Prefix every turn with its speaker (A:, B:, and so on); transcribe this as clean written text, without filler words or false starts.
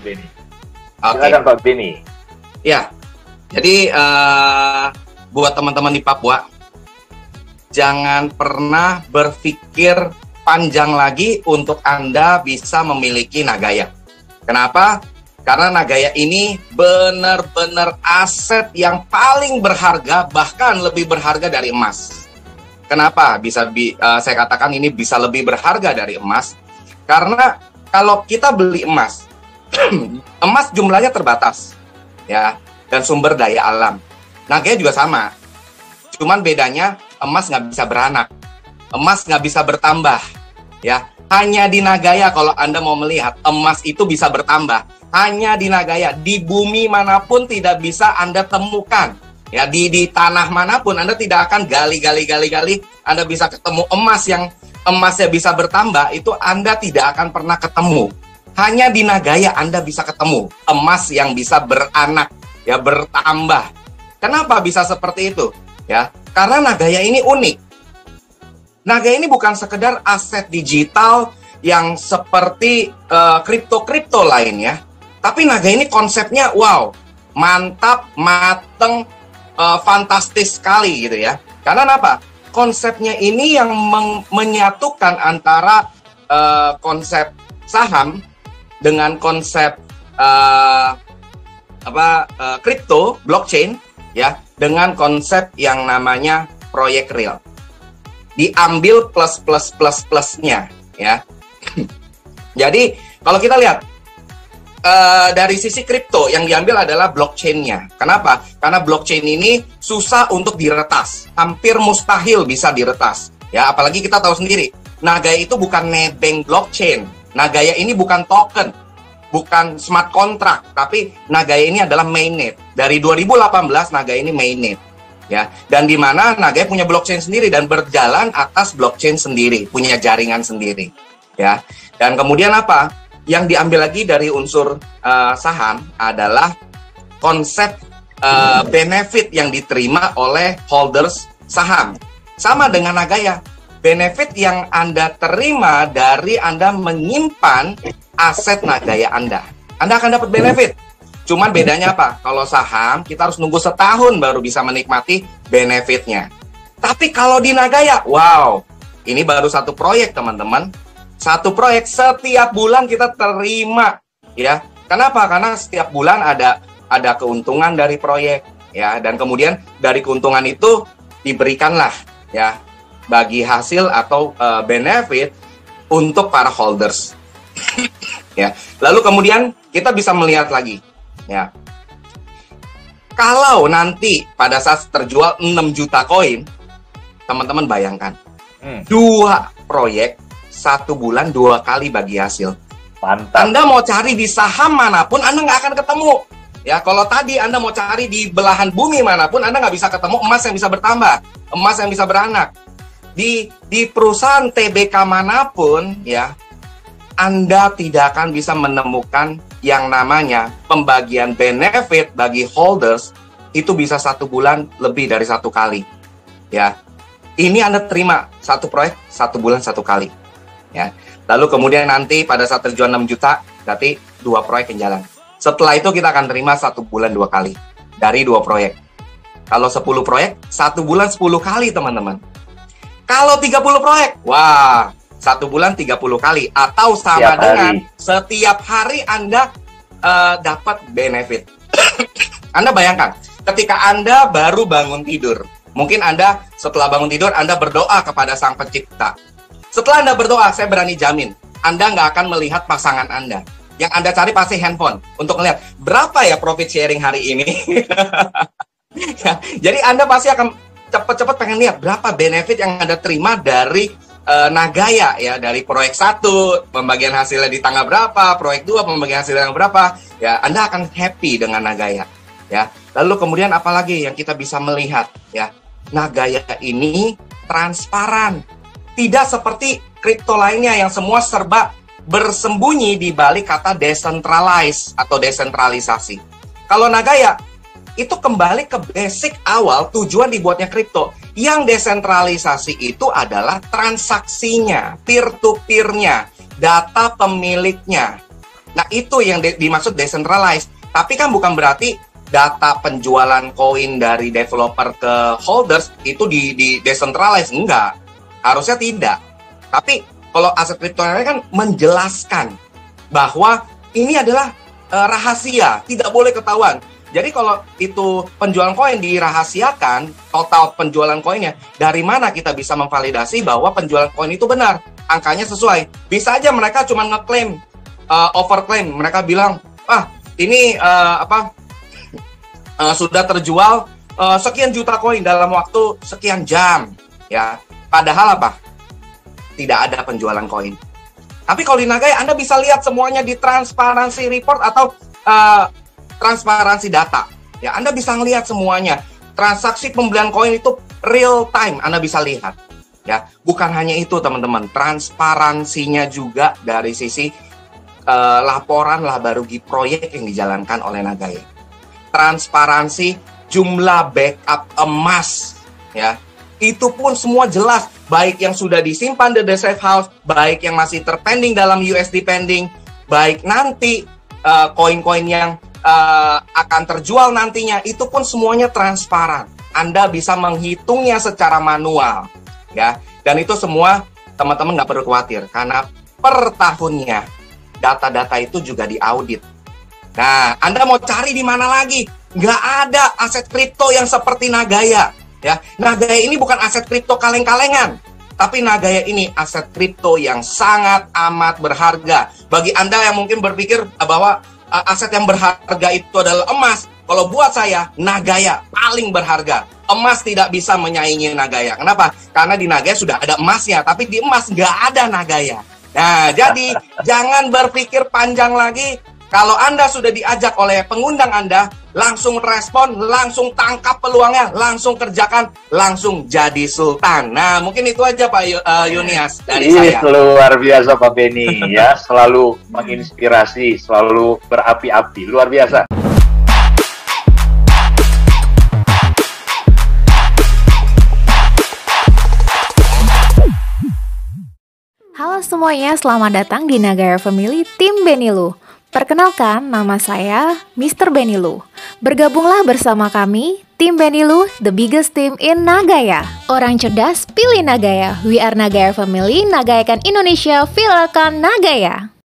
A: Beni.
B: Oke.
A: Silakan Pak Beni.
B: Ya, jadi buat teman-teman di Papua, jangan pernah berpikir panjang lagi untuk Anda bisa memiliki Nagaya. Kenapa? Karena Nagaya ini benar-benar aset yang paling berharga, bahkan lebih berharga dari emas. Kenapa saya katakan ini bisa lebih berharga dari emas? Karena kalau kita beli emas, emas jumlahnya terbatas, ya, dan sumber daya alam. Nagaya juga sama, cuman bedanya emas nggak bisa beranak, emas nggak bisa bertambah, ya. Hanya di Nagaya kalau Anda mau melihat emas itu bisa bertambah. Hanya di Nagaya, di bumi manapun tidak bisa Anda temukan. Ya, di tanah manapun Anda tidak akan gali, Anda bisa ketemu emas yang emasnya bisa bertambah, itu Anda tidak akan pernah ketemu. Hanya di Nagaya Anda bisa ketemu emas yang bisa beranak, ya, bertambah. Kenapa bisa seperti itu? Ya, karena Nagaya ini unik. Nagaya ini bukan sekedar aset digital yang seperti kripto-kripto lainnya, tapi Nagaya ini konsepnya wow, mantap, mateng, fantastis sekali gitu ya. Karena apa? Konsepnya ini yang menyatukan antara konsep saham dengan konsep kripto, blockchain, ya, dengan konsep yang namanya proyek real. Diambil plus-plusnya, ya. Jadi kalau kita lihat dari sisi kripto yang diambil adalah blockchain-nya. Kenapa? Karena blockchain ini susah untuk diretas, hampir mustahil bisa diretas. Ya, apalagi kita tahu sendiri, Nagaya itu bukan nebeng blockchain. Nagaya ini bukan token, bukan smart contract, tapi Nagaya ini adalah mainnet. Dari 2018 Nagaya ini mainnet. Ya, dan di mana Nagaya punya blockchain sendiri dan berjalan atas blockchain sendiri, punya jaringan sendiri, ya. Dan kemudian apa? Yang diambil lagi dari unsur saham adalah konsep benefit yang diterima oleh holders saham. Sama dengan Nagaya, benefit yang Anda terima dari Anda menyimpan aset Nagaya Anda. Anda akan dapat benefit. Cuman bedanya apa? Kalau saham, kita harus nunggu setahun baru bisa menikmati benefitnya. Tapi kalau di Nagaya, wow, ini baru satu proyek, teman-teman. Satu proyek, setiap bulan kita terima, ya. Kenapa? Karena setiap bulan ada keuntungan dari proyek, ya. Dan kemudian dari keuntungan itu diberikanlah, ya, bagi hasil atau benefit untuk para holders. Ya. Lalu kemudian kita bisa melihat lagi, ya, kalau nanti pada saat terjual 6 juta koin, teman-teman bayangkan, 2 proyek, 1 bulan 2 kali bagi hasil.
A: Mantap.
B: Anda mau cari di saham manapun, Anda nggak akan ketemu. Ya, kalau tadi Anda mau cari di belahan bumi manapun, Anda nggak bisa ketemu emas yang bisa bertambah, emas yang bisa beranak. Di perusahaan TBK manapun, ya, Anda tidak akan bisa menemukan yang namanya pembagian benefit bagi holders itu bisa 1 bulan lebih dari 1 kali, ya. Ini Anda terima 1 proyek 1 bulan 1 kali, ya. Lalu kemudian nanti pada saat terjual 6 juta berarti 2 proyek yang jalan. Setelah itu kita akan terima 1 bulan 2 kali dari 2 proyek. Kalau 10 proyek 1 bulan 10 kali, teman-teman. Kalau 30 proyek, wah, 1 bulan 30 kali, atau sama dengan setiap hari Anda dapat benefit. Anda bayangkan, ketika Anda baru bangun tidur, mungkin Anda setelah bangun tidur, Anda berdoa kepada Sang Pencipta. Setelah Anda berdoa, saya berani jamin, Anda nggak akan melihat pasangan Anda. Yang Anda cari pasti handphone, untuk melihat berapa ya profit sharing hari ini. Ya, jadi Anda pasti akan cepat-cepat pengen lihat berapa benefit yang Anda terima dari Nagaya, ya, dari proyek 1 pembagian hasilnya di tanggal berapa, proyek 2 pembagian hasilnya berapa, ya, Anda akan happy dengan Nagaya, ya. Lalu kemudian apalagi yang kita bisa melihat, ya, Nagaya ini transparan, tidak seperti kripto lainnya yang semua serba bersembunyi di balik kata decentralized atau desentralisasi. Kalau Nagaya itu kembali ke basic awal tujuan dibuatnya kripto. Yang desentralisasi itu adalah transaksinya, peer-to-peer-nya, data pemiliknya. Nah, itu yang dimaksud decentralized. Tapi kan bukan berarti data penjualan koin dari developer ke holders itu di decentralized. Enggak. Harusnya tidak. Tapi kalau aset kripto kan menjelaskan bahwa ini adalah rahasia, tidak boleh ketahuan. Jadi kalau itu penjualan koin dirahasiakan, total penjualan koinnya, dari mana kita bisa memvalidasi bahwa penjualan koin itu benar, angkanya sesuai? Bisa aja mereka cuma ngeklaim, overclaim. Mereka bilang, ini sudah terjual sekian juta koin dalam waktu sekian jam, ya. Padahal apa? Tidak ada penjualan koin. Tapi kalau di Nagaya Anda bisa lihat semuanya di transparansi report atau transparansi data. Ya, Anda bisa melihat semuanya. Transaksi pembelian koin itu real time Anda bisa lihat. Ya, bukan hanya itu teman-teman, transparansinya juga dari sisi laporan laba rugi proyek yang dijalankan oleh Nagaya. Transparansi jumlah backup emas, ya. Itu pun semua jelas, baik yang sudah disimpan di The Safe House, baik yang masih terpending dalam USD pending, baik nanti koin-koin yang akan terjual nantinya, itu pun semuanya transparan. Anda bisa menghitungnya secara manual, ya. Dan itu semua teman-teman nggak perlu khawatir, karena per tahunnya data-data itu juga diaudit. Nah, Anda mau cari di mana lagi? Nggak ada aset kripto yang seperti Nagaya. Ya, Nagaya ini bukan aset kripto kaleng-kalengan, tapi Nagaya ini aset kripto yang sangat amat berharga. Bagi Anda yang mungkin berpikir bahwa aset yang berharga itu adalah emas, kalau buat saya, Nagaya paling berharga. Emas tidak bisa menyaingi Nagaya. Kenapa? Karena di Nagaya sudah ada emasnya, tapi di emas nggak ada Nagaya. Nah, jadi jangan berpikir panjang lagi. Kalau Anda sudah diajak oleh pengundang Anda, langsung respon, langsung tangkap peluangnya, langsung kerjakan, langsung jadi sultan. Nah, mungkin itu aja Pak Yunias dari saya.
A: Luar biasa Pak Benny, ya, selalu menginspirasi, selalu berapi-api, luar biasa.
C: Halo semuanya, selamat datang di Nagaya Family Tim Benny Lu. Perkenalkan, nama saya Mr. Benny Lu. Bergabunglah bersama kami, Tim Benny Lu, the biggest team in Nagaya. Orang cerdas, pilih Nagaya. We are Nagaya Family, Nagayakan Indonesia, viralkan Nagaya.